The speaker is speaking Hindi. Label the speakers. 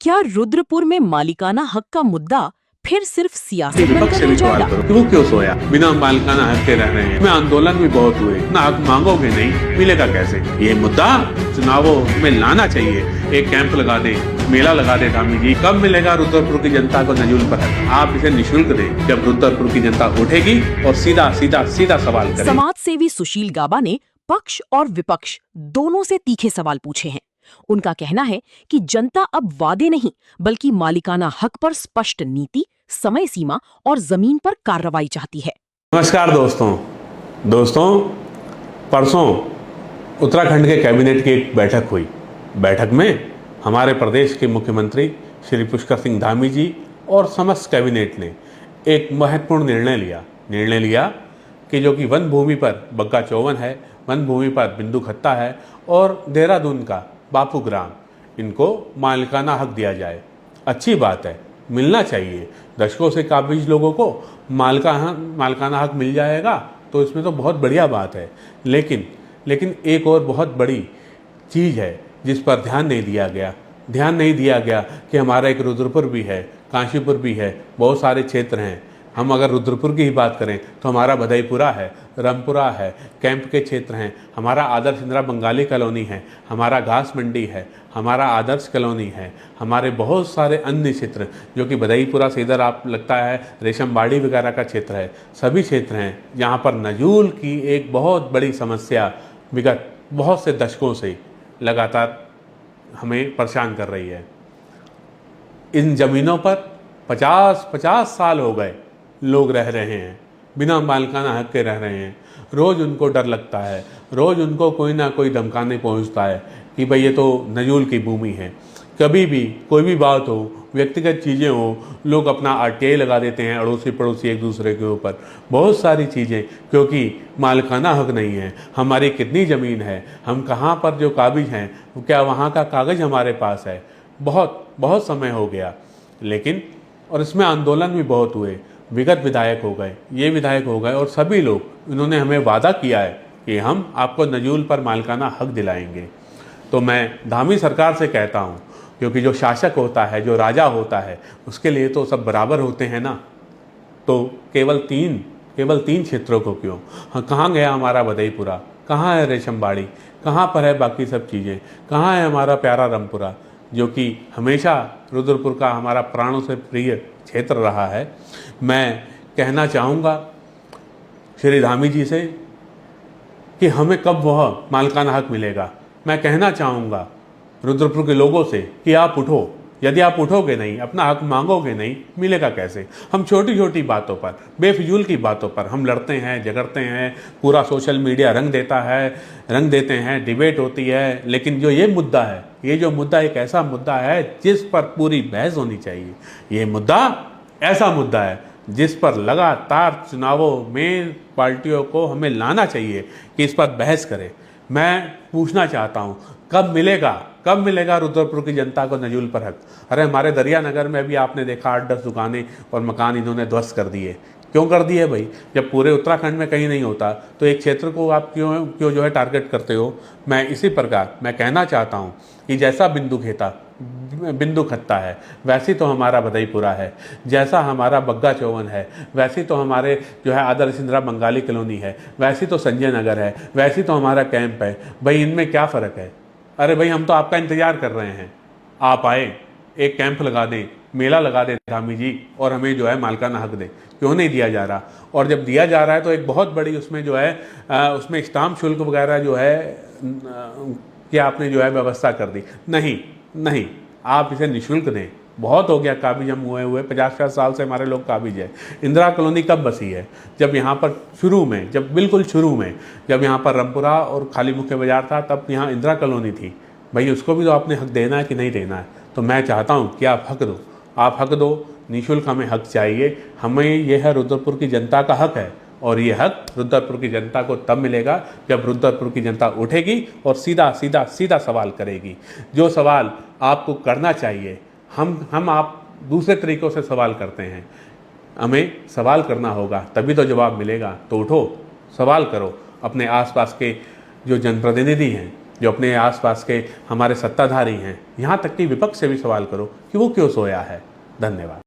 Speaker 1: क्या रुद्रपुर में मालिकाना हक का मुद्दा फिर सिर्फ सियासत
Speaker 2: विपक्ष
Speaker 1: बनकर
Speaker 2: से
Speaker 1: रह
Speaker 2: भी सवाल
Speaker 1: जाएगा?
Speaker 2: करो कि वो क्यों सोया, बिना मालिकाना हक के रह रहे हैं। में आंदोलन भी बहुत हुए, ना हक मांगोगे नहीं मिलेगा कैसे। ये मुद्दा चुनावों में लाना चाहिए। एक कैंप लगा दे, मेला लगा दे धामी जी। कब मिलेगा रुद्रपुर की जनता को नजूल पर हक? आप इसे निःशुल्क दें, जब रुद्रपुर की जनता उठेगी और सीधा सीधा सीधा सवाल करेगी।
Speaker 1: समाज सेवी सुशील गाबा ने पक्ष और विपक्ष दोनों से तीखे सवाल पूछे हैं। उनका कहना है कि जनता अब वादे नहीं बल्कि मालिकाना हक पर स्पष्ट नीति, समय सीमा और जमीन पर कार्रवाई चाहती है।
Speaker 2: नमस्कार दोस्तों, परसों उत्तराखंड के कैबिनेट की एक बैठक हुई। बैठक में हमारे प्रदेश के मुख्यमंत्री श्री पुष्कर सिंह धामी जी और समस्त कैबिनेट ने एक महत्वपूर्ण निर्णय लिया कि जो कि वन भूमि पर बग्गा चौवन है, वन भूमि पर बिंदु खत्ता है और देहरादून का बापू ग्राम, इनको मालिकाना हक दिया जाए। अच्छी बात है, मिलना चाहिए। दशकों से काबिज लोगों को मालिकाना हक मिल जाएगा तो इसमें तो बहुत बढ़िया बात है। लेकिन एक और बहुत बड़ी चीज़ है जिस पर ध्यान नहीं दिया गया कि हमारा एक रुद्रपुर भी है, काशीपुर भी है, बहुत सारे क्षेत्र हैं। हम अगर रुद्रपुर की ही बात करें तो हमारा भदईपुरा है, रामपुरा है, कैंप के क्षेत्र हैं, हमारा आदर्श इंदिरा बंगाली कॉलोनी है, हमारा घास मंडी है, हमारा आदर्श कॉलोनी है, हमारे बहुत सारे अन्य क्षेत्र जो कि भदईपुरा से इधर आप लगता है रेशमबाड़ी वगैरह का क्षेत्र है। सभी क्षेत्र हैं जहाँ पर नजूल की एक बहुत बड़ी समस्या विगत बहुत से दशकों से लगातार हमें परेशान कर रही है। इन ज़मीनों पर 50 साल हो गए लोग रह रहे हैं, बिना मालिकाना हक के रह रहे हैं। रोज़ उनको डर लगता है, रोज़ उनको कोई ना कोई धमकाने पहुंचता है कि भाई ये तो नजूल की भूमि है। कभी भी कोई भी बात हो, व्यक्तिगत चीज़ें हो, लोग अपना आरटीआई लगा देते हैं अड़ोसी पड़ोसी एक दूसरे के ऊपर, बहुत सारी चीज़ें, क्योंकि मालिकाना हक नहीं है। हमारी कितनी ज़मीन है, हम कहाँ पर जो काबिज हैं, क्या वहाँ का कागज़ हमारे पास है? बहुत समय हो गया। लेकिन और इसमें आंदोलन भी बहुत हुए, विगत विधायक हो गए, ये विधायक हो गए और सभी लोग, इन्होंने हमें वादा किया है कि हम आपको नजूल पर मालिकाना हक दिलाएंगे। तो मैं धामी सरकार से कहता हूँ, क्योंकि जो शासक होता है, जो राजा होता है, उसके लिए तो सब बराबर होते हैं ना। तो केवल तीन क्षेत्रों को क्यों? हाँ, कहाँ गया हमारा भदईपुरा? कहाँ है रेशमबाड़ी? कहाँ पर है बाकी सब चीज़ें? कहाँ है हमारा प्यारा रामपुरा, जो कि हमेशा रुद्रपुर का हमारा प्राणों से प्रिय क्षेत्र रहा है। मैं कहना चाहूँगा श्री धामी जी से कि हमें कब वह मालिकाना हक मिलेगा। मैं कहना चाहूँगा रुद्रपुर के लोगों से कि आप उठो। यदि आप उठोगे नहीं, अपना हक मांगोगे नहीं, मिलेगा कैसे? हम छोटी छोटी बातों पर, बेफिजूल की बातों पर हम लड़ते हैं, झगड़ते हैं, पूरा सोशल मीडिया रंग देते हैं, डिबेट होती है। लेकिन जो ये मुद्दा एक ऐसा मुद्दा है जिस पर पूरी बहस होनी चाहिए। ये मुद्दा ऐसा मुद्दा है जिस पर लगातार चुनावों में पार्टियों को हमें लाना चाहिए कि इस पर बहस करें। मैं पूछना चाहता हूँ, कब मिलेगा रुद्रपुर की जनता को नजूल पर हक? अरे हमारे दरिया नगर में भी आपने देखा 8-10 दुकानें और मकान इन्होंने ध्वस्त कर दिए। क्यों कर दिए भाई? जब पूरे उत्तराखंड में कहीं नहीं होता तो एक क्षेत्र को आप क्यों जो है टारगेट करते हो? मैं इसी प्रकार मैं कहना चाहता हूँ कि जैसा बिंदु खत्ता है, वैसी तो हमारा भदईपुरा है, जैसा हमारा बग्गा चौवन है, वैसी तो हमारे जो है आदर्श इंदिरा बंगाली कॉलोनी है, वैसी तो संजय नगर है, वैसी तो हमारा कैंप है। भाई इनमें क्या फ़र्क है? अरे भाई हम तो आपका इंतज़ार कर रहे हैं, आप आए, एक कैंप लगा दें, मेला लगा दें धामी जी, और हमें जो है मालिकाना हक दें। क्यों नहीं दिया जा रहा? और जब दिया जा रहा है तो एक बहुत बड़ी उसमें जो है उसमें स्टाम्प शुल्क वगैरह जो है कि आपने जो है व्यवस्था कर दी। नहीं, आप इसे निःशुल्क दें। बहुत हो गया काबिज हम हुए 50 साल से हमारे लोग काबिज है। इंदिरा कॉलोनी कब बसी है? जब यहाँ पर बिल्कुल शुरू में जब यहाँ पर रामपुरा और खाली मुख्य बाजार था, तब यहाँ इंदिरा कॉलोनी थी। भाई उसको भी तो आपने हक देना है कि नहीं देना है? तो मैं चाहता हूँ कि आप हक दो, निःशुल्क हमें हक चाहिए। हमें यह है रुद्रपुर की जनता का हक है, और ये हक रुद्रपुर की जनता को तब मिलेगा जब रुद्रपुर की जनता उठेगी और सीधा सवाल करेगी। जो सवाल आपको करना चाहिए, हम आप दूसरे तरीक़ों से सवाल करते हैं। हमें सवाल करना होगा, तभी तो जवाब मिलेगा। तो उठो, सवाल करो। अपने आसपास के जो जनप्रतिनिधि हैं, जो अपने आसपास के हमारे सत्ताधारी हैं, यहाँ तक कि विपक्ष से भी सवाल करो कि वो क्यों सोया है। धन्यवाद।